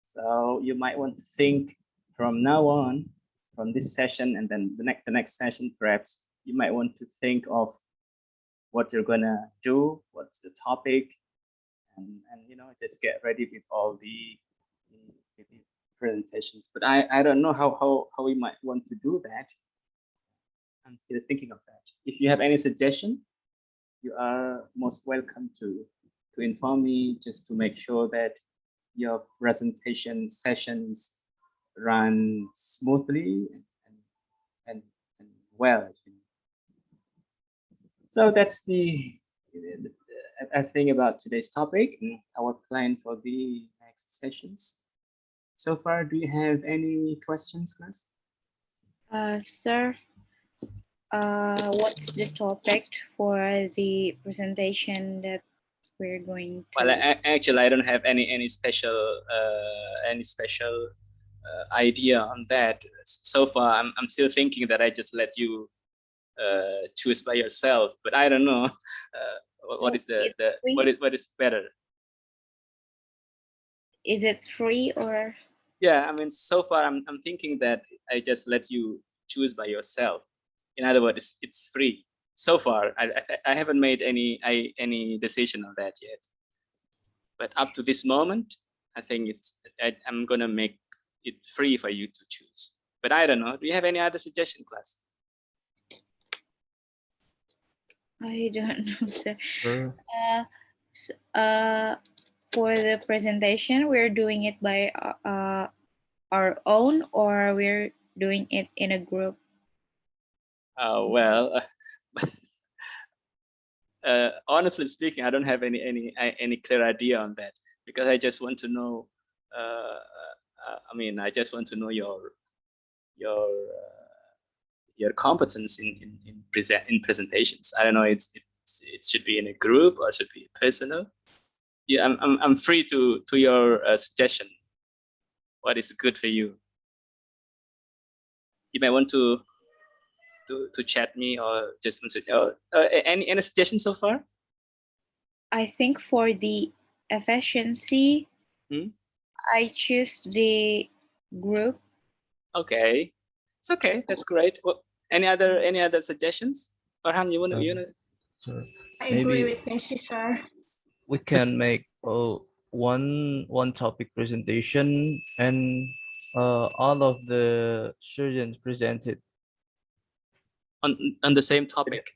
So you might want to think from now on, from this session, and then the next session, perhaps you might want to think of what you're gonna do, what's the topic, and just get ready with all the presentations. But I don't know how we might want to do that. I'm still thinking of that. If you have any suggestion, you are most welcome to inform me, just to make sure that your presentation sessions run smoothly and well. So that's the thing about today's topic and our plan for the next sessions. So far, do you have any questions, class? Sir, what's the topic for the presentation that we're going to. Well, actually, I don't have any special idea on that. So far, I'm still thinking that I just let you choose by yourself. But I don't know what is what is better. Is it free or? Yeah, I mean, so far I'm thinking that I just let you choose by yourself. In other words, it's free. So far, I haven't made any decision on that yet. But up to this moment, I think I'm gonna make it free for you to choose. But I don't know. Do you have any other suggestion, class? I don't know, sir. Sure. For the presentation, we're doing it by our own, or we're doing it in a group? Well, honestly speaking, I don't have any clear idea on that, because I just want to know. I mean, I just want to know your competence in presentations. I don't know. It should be in a group or should be personal. Yeah, I'm free to your suggestion. What is good for you? You may want to chat me, or just any suggestions so far? I think for the efficiency, I choose the group. Okay, it's okay. That's great. Well, any other suggestions? Farhan, you wanna? Sure. I agree with Teshi, sir. We can make one topic presentation, and all of the students presented on the same topic.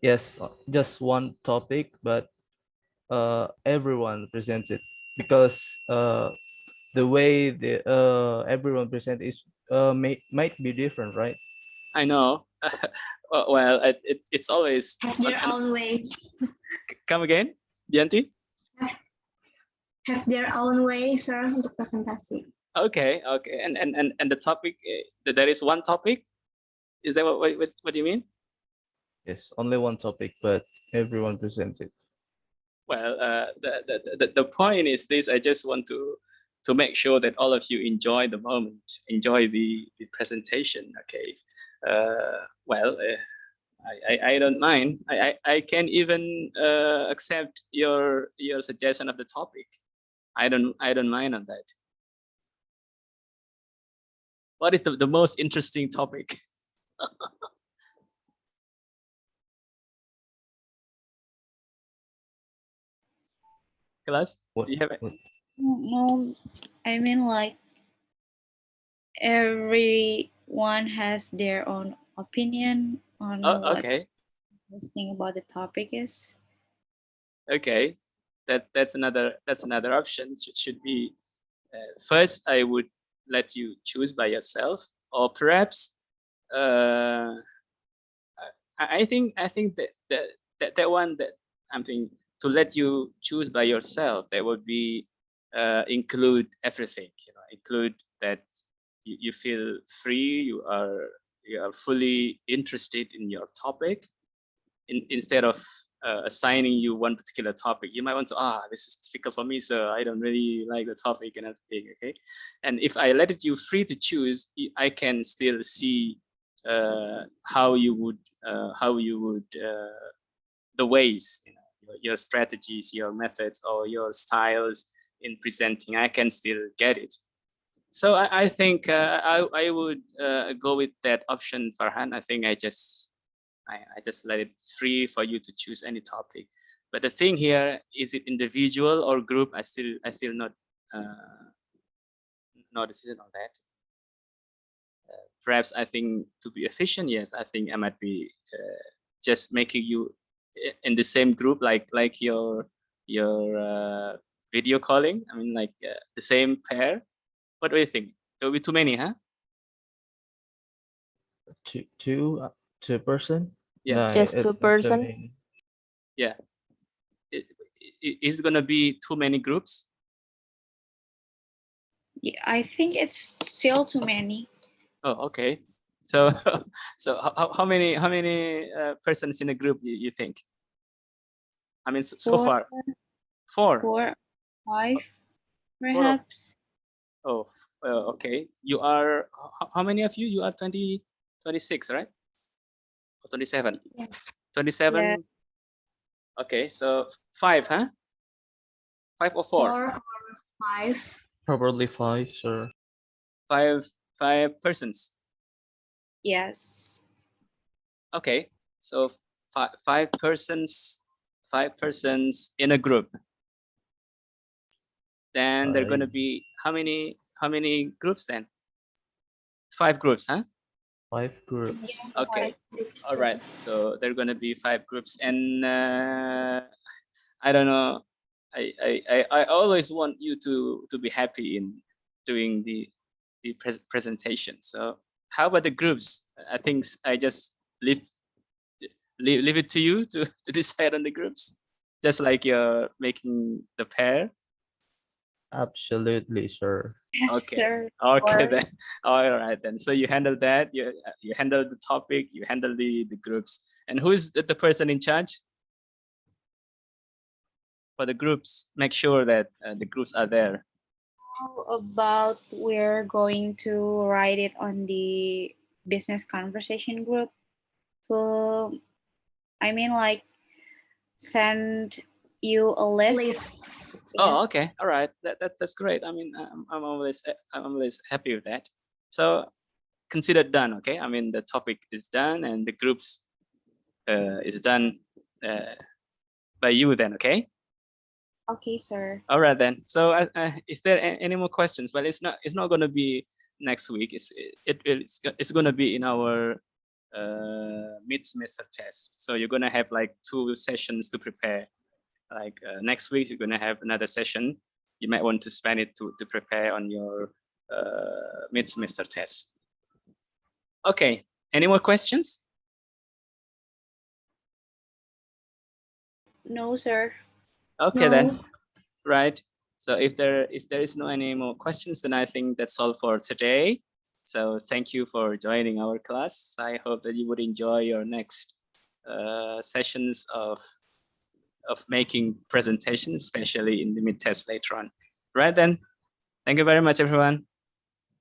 Yes, just one topic, but everyone presented, because the way everyone present is might be different, right? I know. Well, it's always Have their own way. Come again, Dianti? Have their own way, sir, untuk presentasi. Okay. And the topic, there is one topic. Is that what do you mean? Yes, only one topic, but everyone presented. Well, the point is this: I just want to make sure that all of you enjoy the moment, enjoy the presentation. Okay. Well, I don't mind. I can even accept your suggestion of the topic. I don't mind on that. What is the most interesting topic? Class, do you have it? No, I mean, like, everyone has their own opinion on what's interesting about the topic is. Okay, that's another option. Should be first, I would let you choose by yourself, or perhaps I think that one, that I'm thinking, to let you choose by yourself, that would be include everything. Include that you feel free, you are fully interested in your topic. Instead of assigning you one particular topic, you might want to, this is difficult for me, so I don't really like the topic and everything. Okay, and if I let you free to choose, I can still see how you would the ways, your strategies, your methods, or your styles in presenting. I can still get it. So I think I would go with that option, Farhan. I think I just let it free for you to choose any topic. But the thing here, is it individual or group? I still not no decision on that. Perhaps I think, to be efficient, yes, I think I might be just making you in the same group, like your video calling. I mean, like the same pair. What do you think? There will be too many, huh? Two person. Yeah, Just it's two not too person. many. Yeah, it's gonna be too many groups. Yeah, I think it's still too many. Oh, okay. So so how many persons in a group you think? I mean, so far. 4. 4, 5, Four. perhaps. Oh, okay. You are, how many of you? You are 26, right? Or 27? Yes. 27? Yeah. Okay, so 5, huh? 5 or 4? 4 or 5. Probably 5, sir. 5 persons. Yes. Okay, so 5 persons in a group. Then there are going to be how many groups then? 5 groups, huh? 5 groups. Okay. All right. So there are going to be 5 groups, and I don't know. I always want you to be happy in doing the presentation. So how about the groups? I think I just leave it to you to decide on the groups, just like you're making the pair. Absolutely, sir. Yes, Okay. sir. Okay Or- then. All right then. So you handle that. You handle the topic. You handle the groups. And who is the person in charge for the groups? Make sure that the groups are there. How about we're going to write it on the business conversation group? So, I mean, like, send you a list. Oh, okay. All right. That's great. I mean, I'm always happy with that. So consider done. Okay. I mean, the topic is done and the groups is done by you then. Okay. Okay, sir. All right then. So is there any more questions? Well, it's not going to be next week. It's going to be in our mid-semester test. So you're going to have like 2 sessions to prepare. Like next week, you're going to have another session. You might want to spend it to prepare on your mid-semester test. Okay. Any more questions? No, sir. Okay No. then. Right. So if there is no any more questions, then I think that's all for today. So thank you for joining our class. I hope that you would enjoy your next sessions of making presentations, especially in the mid-test later on. Right then. Thank you very much, everyone.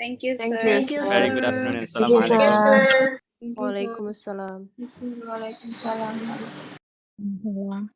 Thank you, Thank sir. you, Very good afternoon and Thank you, assalamualaikum. sir. Thank you, sir. Waalaikumsalam. Waalaikumsalam.